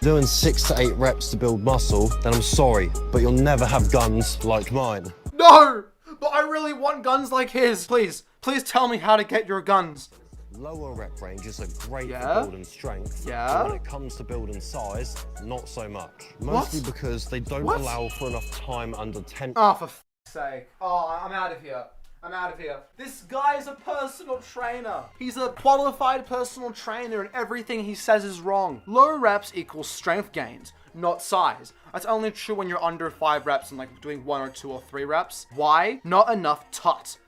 Doing 6 to 8 reps to build muscle, then I'm sorry, but you'll never have guns like mine. No! But I really want guns like his. Please tell me how to get your guns. Lower rep ranges are great for building strength, Yeah. but when it comes to building size, not so much. Mostly because they don't allow for enough time under tension. Oh, for f***'s sake. Oh, I'm out of here. This guy is a personal trainer. He's a qualified personal trainer and everything he says is wrong. Low reps equals strength gains, not size. That's only true when you're under 5 reps and like doing 1 or 2 or 3 reps. Why? Not enough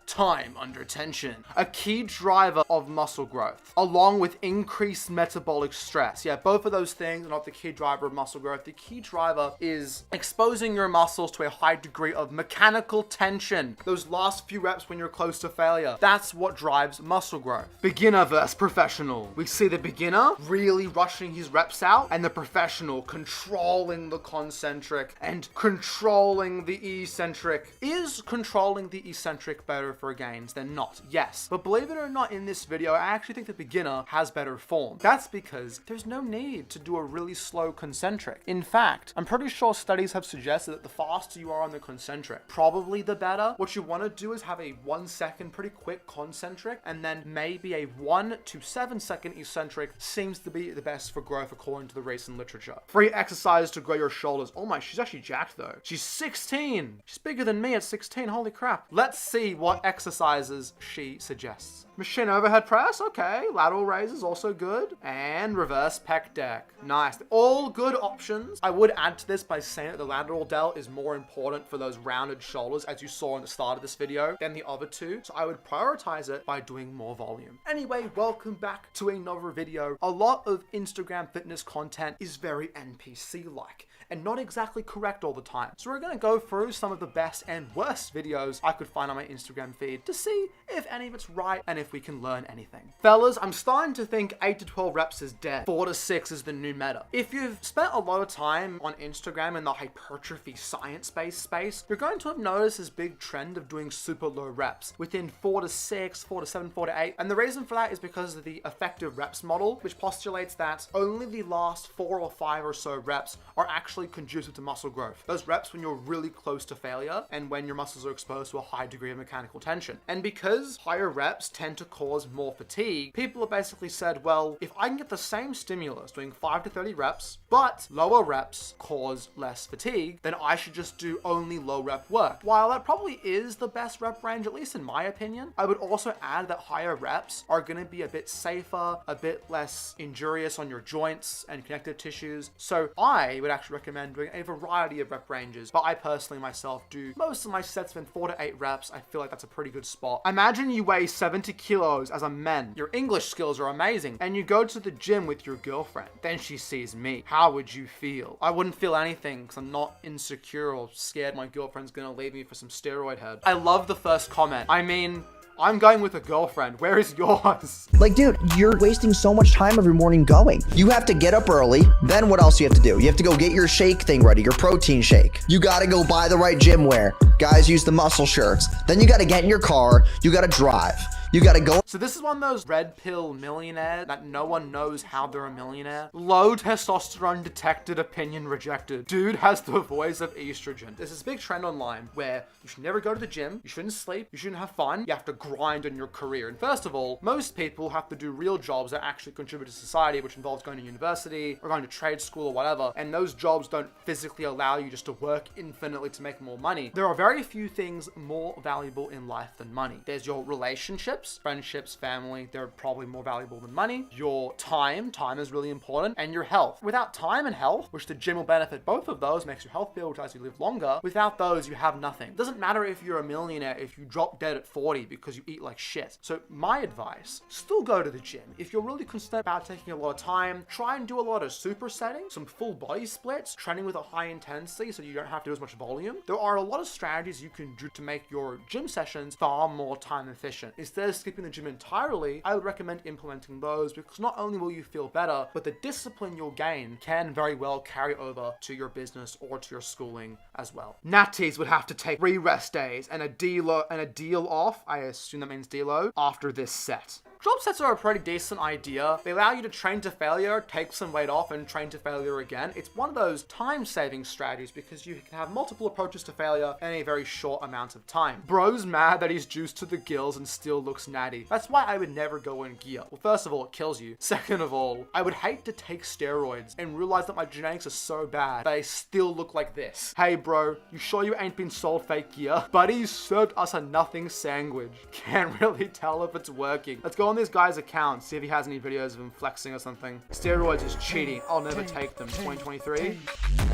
time under tension. A key driver of muscle growth, along with increased metabolic stress. Yeah, both of those things are not the key driver of muscle growth. The key driver is exposing your muscles to a high degree of mechanical tension. Those last few reps when you're close to failure. That's what drives muscle growth. Beginner versus professional. We see the beginner really rushing his reps out and the professional controlling the concentric and controlling the eccentric. Is controlling the eccentric better for gains than not? Yes. But believe it or not, in this video, I actually think the beginner has better form. That's because there's no need to do a really slow concentric. In fact, I'm pretty sure studies have suggested that the faster you are on the concentric, probably the better. What you want to do is have a 1 second pretty quick concentric and then maybe a 1 to 7 second eccentric seems to be the best for growth according to the recent literature. Free exercise to grow your shoulders. Oh my, she's actually jacked though. She's 16. She's bigger than me at 16. Holy crap. Let's see what exercises she suggests. Machine overhead press, okay. Lateral raises, also good. And reverse pec deck. Nice. All good options. I would add to this by saying that the lateral delt is more important for those rounded shoulders, as you saw in the start of this video, than the other two. So I would prioritize it by doing more volume. Anyway, welcome back to another video. A lot of Instagram fitness content is very NPC-like and not exactly correct all the time. So we're gonna go through some of the best and worst videos I could find on my Instagram feed to see if any of it's right and if we can learn anything. Fellas, I'm starting to think 8 to 12 reps is dead. 4 to 6 is the new meta. If you've spent a lot of time on Instagram in the hypertrophy science-based space, you're going to have noticed this big trend of doing super low reps within 4 to 6, 4 to 7, 4 to 8. And the reason for that is because of the effective reps model, which postulates that only the last 4 or 5 or so reps are actually conducive to muscle growth. Those reps when you're really close to failure and when your muscles are exposed to a high degree of mechanical tension. And because higher reps tend to cause more fatigue, people have basically said, well, if I can get the same stimulus doing 5 to 30 reps, but lower reps cause less fatigue, then I should just do only low rep work. While that probably is the best rep range, at least in my opinion, I would also add that higher reps are going to be a bit safer, a bit less injurious on your joints and connective tissues. So I would actually recommend doing a variety of rep ranges, but I personally myself do most of my sets within 4 to 8 reps. I feel like that's a pretty good spot. Imagine you weigh 70 kilos as a man. Your English skills are amazing, and you go to the gym with your girlfriend. Then she sees me. How would you feel? I wouldn't feel anything because I'm not insecure or scared my girlfriend's gonna leave me for some steroid head. I love the first comment. I mean, I'm going with a girlfriend. Where is yours? Like, dude, you're wasting so much time every morning going. You have to get up early. Then what else you have to do? You have to go get your shake thing ready, your protein shake. You gotta go buy the right gym wear. Guys use the muscle shirts. Then you gotta get in your car. You gotta drive. You gotta go. So this is one of those red pill millionaires that no one knows how they're a millionaire. Low testosterone detected, opinion rejected. Dude has the voice of estrogen. There's this big trend online where you should never go to the gym, you shouldn't sleep, you shouldn't have fun, you have to grind on your career. And first of all, most people have to do real jobs that actually contribute to society, which involves going to university or going to trade school or whatever. And those jobs don't physically allow you just to work infinitely to make more money. There are very few things more valuable in life than money. There's your relationships, friendships, family. They're probably more valuable than money. Your time is really important, and your health. Without time and health, which the gym will benefit both of those, makes your health build as you live longer. Without those, you have nothing. It doesn't matter if you're a millionaire if you drop dead at 40 because you eat like shit. So my advice, still go to the gym. If you're really concerned about taking a lot of time, try and do a lot of supersetting, some full body splits, training with a high intensity so you don't have to do as much volume. There are a lot of strategies you can do to make your gym sessions far more time efficient. Instead of skipping the gym entirely, I would recommend implementing those because not only will you feel better, but the discipline you'll gain can very well carry over to your business or to your schooling as well. Natties would have to take 3 rest days and a deal off, I assume that means deload, after this set. Drop sets are a pretty decent idea. They allow you to train to failure, take some weight off, and train to failure again. It's one of those time-saving strategies because you can have multiple approaches to failure in a very short amount of time. Bro's mad that he's juiced to the gills and still looks natty. That's why I would never go in gear. Well, first of all, it kills you. Second of all, I would hate to take steroids and realize that my genetics are so bad that I still look like this. Hey bro, you sure you ain't been sold fake gear? Buddy served us a nothing sandwich. Can't really tell if it's working. Let's go on this guy's account, see if he has any videos of him flexing or something. Steroids is cheating. I'll never take them. 2023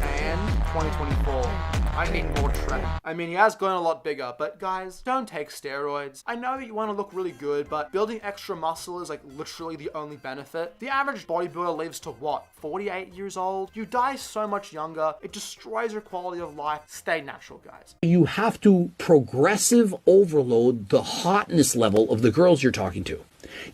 and 2024. I need more trend. I mean, he has grown a lot bigger, but guys, don't take steroids. I know you want to look really good, but building extra muscle is like literally the only benefit. The average bodybuilder lives to what, 48 years old? You die so much younger. It destroys your quality of life. Stay natural, guys. You have to progressive overload the hotness level of the girls you're talking to.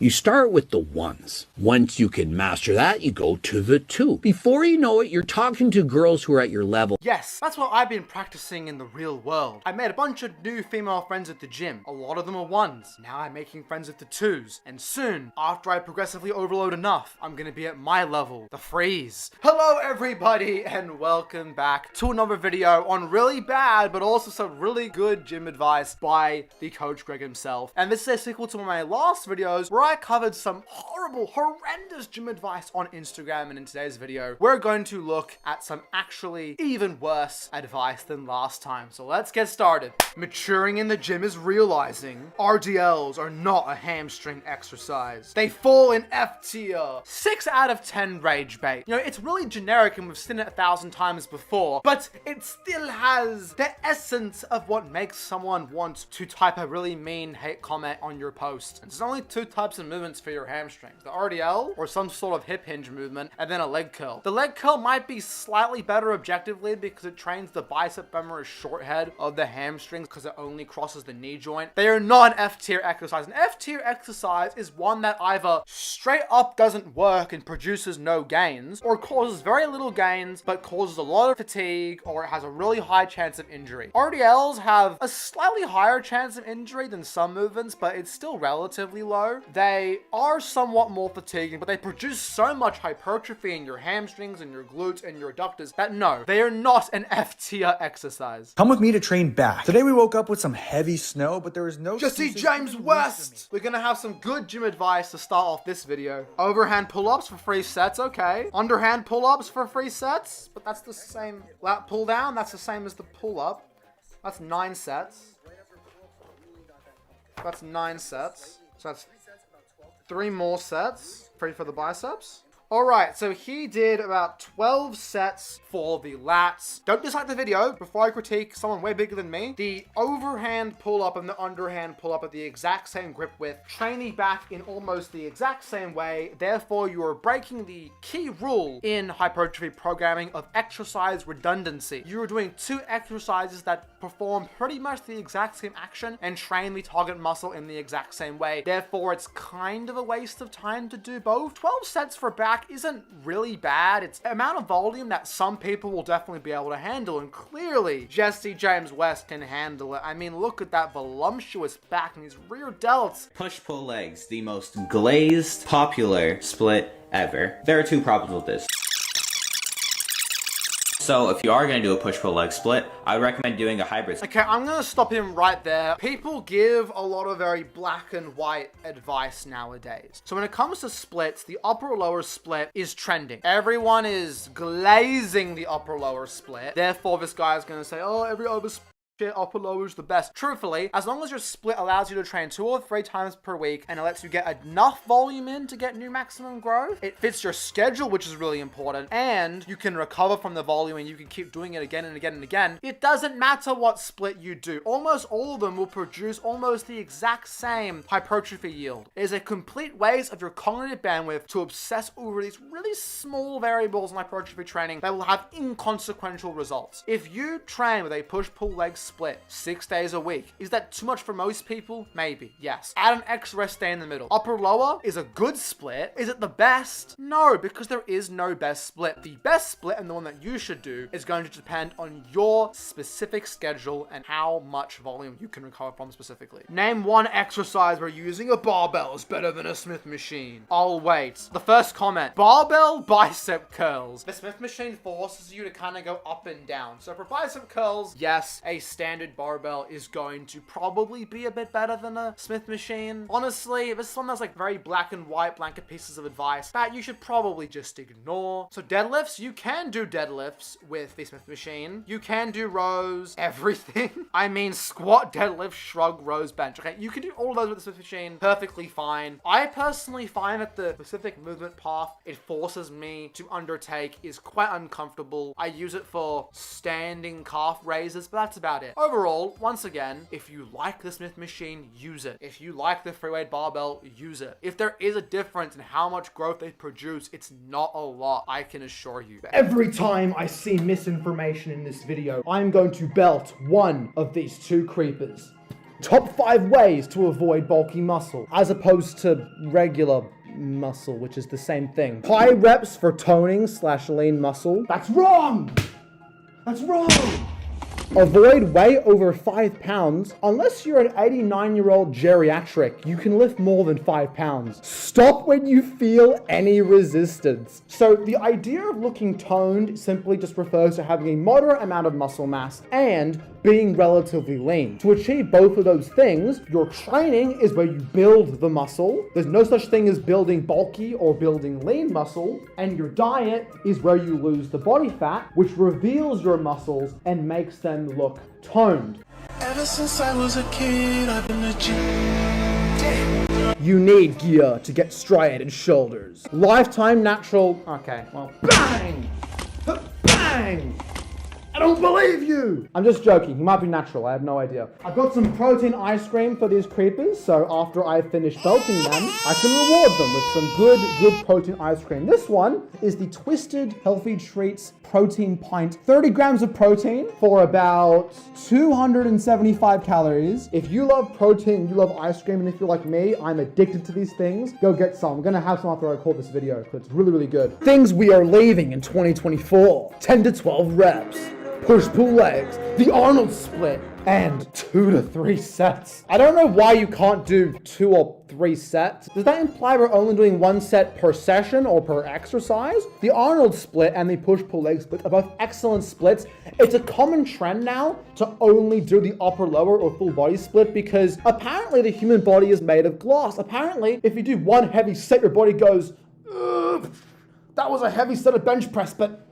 You start with the ones. Once you can master that, you go to the two. Before you know it, you're talking to girls who are at your level. Yes, that's what I've been practicing in the real world. I made a bunch of new female friends at the gym. A lot of them are ones. Now I'm making friends with the twos. And soon, after I progressively overload enough, I'm gonna be at my level, the freeze. Hello everybody, and welcome back to another video on really bad, but also some really good gym advice by the Coach Greg himself. And this is a sequel to my last videos where I covered some horrible, horrendous gym advice on Instagram, and in today's video, we're going to look at some actually even worse advice than last time. So let's get started. Maturing in the gym is realizing RDLs are not a hamstring exercise. They fall in F tier. 6 out of 10 rage bait. You know, it's really generic and we've seen it 1,000 times before, but it still has the essence of what makes someone want to type a really mean hate comment on your post. And there's only two types of movements for your hamstrings: the RDL, or some sort of hip hinge movement, and then a leg curl. The leg curl might be slightly better objectively because it trains the bicep femoris short head of the hamstrings because it only crosses the knee joint. They are not an F tier exercise. An F tier exercise is one that either straight up doesn't work and produces no gains, or causes very little gains but causes a lot of fatigue, or it has a really high chance of injury. RDLs have a slightly higher chance of injury than some movements, but it's still relatively low. They are somewhat more fatiguing, but they produce so much hypertrophy in your hamstrings and your glutes and your adductors that no, they are not an F tier exercise. Come with me to train back. Today we woke up with some heavy snow, but there was no Jesse James West! We're gonna have some good gym advice to start off this video. Overhand pull-ups for 3 sets, okay. Underhand pull-ups for 3 sets, but that's the same. Lat pull down, that's the same as the pull-up. That's 9 sets. That's 9 sets. So that's 3 more sets. 3 for the biceps. Alright, so he did about 12 sets for the lats. Don't dislike the video before I critique someone way bigger than me. The overhand pull-up and the underhand pull-up are the exact same grip width, training back in almost the exact same way. Therefore, you are breaking the key rule in hypertrophy programming of exercise redundancy. You are doing 2 exercises that perform pretty much the exact same action and train the target muscle in the exact same way. Therefore, it's kind of a waste of time to do both. 12 sets for back isn't really bad. It's the amount of volume that some people will definitely be able to handle, and clearly Jesse James West can handle it. I mean, look at that voluptuous back and these rear delts. Push-pull legs, the most glazed, popular split ever. There are 2 problems with this. So if you are going to do a push-pull leg split, I recommend doing a hybrid. Okay, I'm going to stop him right there. People give a lot of very black and white advice nowadays. So when it comes to splits, the upper-lower split is trending. Everyone is glazing the upper-lower split. Therefore, this guy is going to say, oh, every other split upper lower is the best. Truthfully, as long as your split allows you to train 2 or 3 times per week and it lets you get enough volume in to get new maximum growth, it fits your schedule, which is really important, and you can recover from the volume and you can keep doing it again and again and again. It doesn't matter what split you do. Almost all of them will produce almost the exact same hypertrophy yield. It is a complete waste of your cognitive bandwidth to obsess over these really small variables in hypertrophy training that will have inconsequential results. If you train with a push-pull leg split 6 days a week. Is that too much for most people? Maybe, yes. Add an extra rest day in the middle. Upper lower is a good split. Is it the best? No, because there is no best split. The best split, and the one that you should do, is going to depend on your specific schedule and how much volume you can recover from specifically. Name one exercise where using a barbell is better than a Smith machine. I'll wait. The first comment, barbell bicep curls. The Smith machine forces you to kind of go up and down. So for bicep curls, yes, a standard barbell is going to probably be a bit better than a Smith machine. Honestly, this is one that's like very black and white blanket pieces of advice that you should probably just ignore. So deadlifts, you can do deadlifts with the Smith machine. You can do rows, everything. I mean squat, deadlift, shrug, rows, bench. Okay, you can do all of those with the Smith machine perfectly fine. I personally find that the specific movement path it forces me to undertake is quite uncomfortable. I use it for standing calf raises, but that's about it. Overall, once again, if you like the Smith machine, use it. If you like the free weight barbell, use it. If there is a difference in how much growth they produce, it's not a lot, I can assure you. Every time I see misinformation in this video, I'm going to belt one of these two creepers. Top 5 ways to avoid bulky muscle, as opposed to regular muscle, which is the same thing. High reps for toning / lean muscle. That's wrong! That's wrong! Avoid weight over 5 pounds. Unless you're an 89-year-old geriatric, you can lift more than 5 pounds. Stop when you feel any resistance. So the idea of looking toned simply just refers to having a moderate amount of muscle mass and being relatively lean. To achieve both of those things, your training is where you build the muscle. There's no such thing as building bulky or building lean muscle. And your diet is where you lose the body fat, which reveals your muscles and makes them look toned. Ever since I was a kid, I've been a gym. You need gear to get striated shoulders. Lifetime natural. Okay, well, bang! Bang! I don't believe you! I'm just joking. He might be natural. I have no idea. I've got some protein ice cream for these creepers, so after I finish belting them, I can reward them with some good protein ice cream. This one is the Twisted Healthy Treats Protein Pint. 30 grams of protein for about 275 calories. If you love protein, you love ice cream, and if you're like me, I'm addicted to these things, go get some. I'm gonna have some after I record this video, because it's really good. Things we are leaving in 2024. 10 to 12 reps. Push-pull legs, the Arnold split, and 2 to 3 sets. I don't know why you can't do 2 or 3 sets. Does that imply we're only doing 1 set per session or per exercise? The Arnold split and the push-pull leg split are both excellent splits. It's a common trend now to only do the upper-lower or full body split because apparently the human body is made of glass. Apparently, if you do one heavy set, your body goes, ugh, that was a heavy set of bench press, but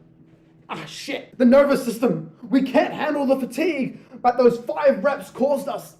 ah, shit. The nervous system. We can't handle the fatigue that those 5 reps caused us.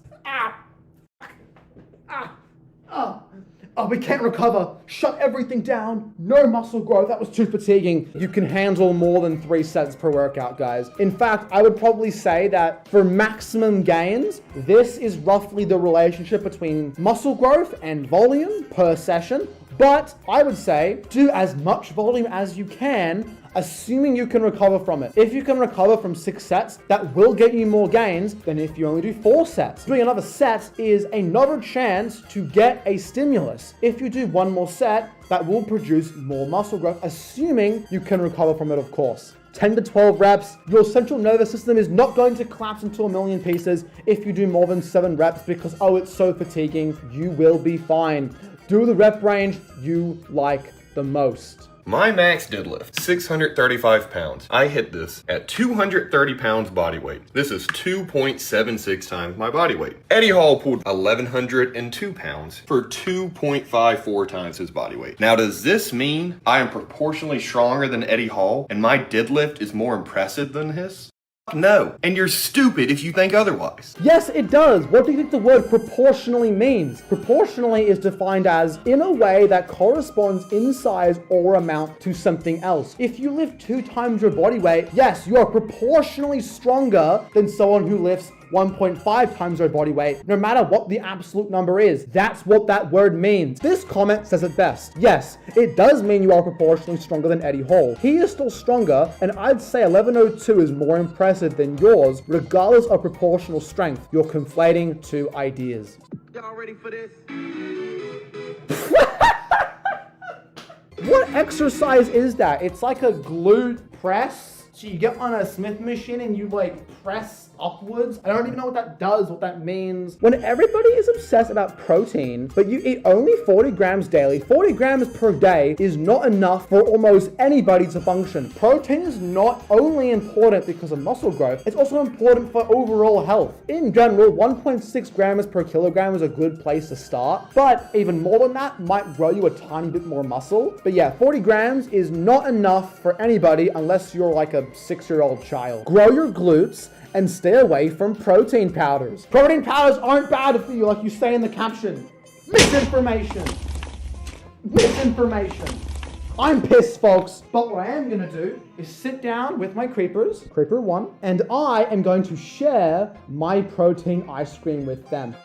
We can't recover. Shut everything down. No muscle growth. That was too fatiguing. You can handle more than 3 sets per workout, guys. In fact, I would probably say that for maximum gains, this is roughly the relationship between muscle growth and volume per session. But I would say do as much volume as you can, assuming you can recover from it. If you can recover from 6 sets, that will get you more gains than if you only do 4 sets. Doing another set is another chance to get a stimulus. If you do 1 more set, that will produce more muscle growth, assuming you can recover from it, of course. 10 to 12 reps, your central nervous system is not going to collapse into a million pieces if you do more than 7 reps because, oh, it's so fatiguing. You will be fine. Do the rep range you like the most. My max deadlift, 635 pounds. I hit this at 230 pounds body weight. This is 2.76 times my body weight. Eddie Hall pulled 1,102 pounds for 2.54 times his body weight. Now, does this mean I am proportionally stronger than Eddie Hall and my deadlift is more impressive than his? No, and you're stupid if you think otherwise. Yes, it does. What do you think the word proportionally means? Proportionally is defined as in a way that corresponds in size or amount to something else. If you lift 2 times your body weight, yes, you are proportionally stronger than someone who lifts 1.5 times their body weight, no matter what the absolute number is. That's what that word means. This comment says it best. Yes, it does mean you are proportionally stronger than Eddie Hall. He is still stronger, and I'd say 1102 is more impressive than yours, regardless of proportional strength. You're conflating two ideas. Y'all ready for this? What exercise is that? It's like a glute press. So you get on a Smith machine and you like press upwards. I don't even know what that does, what that means. When everybody is obsessed about protein, but you eat only 40 grams daily, 40 grams per day is not enough for almost anybody to function. Protein is not only important because of muscle growth, it's also important for overall health. In general, 1.6 grams per kilogram is a good place to start, but even more than that might grow you a tiny bit more muscle. But yeah, 40 grams is not enough for anybody unless you're like a 6-year-old child. Grow your glutes and stay away from protein powders. Protein powders aren't bad for you like you say in the caption. Misinformation. Misinformation. I'm pissed, folks. But what I am gonna do is sit down with my creepers, creeper 1, and I am going to share my protein ice cream with them.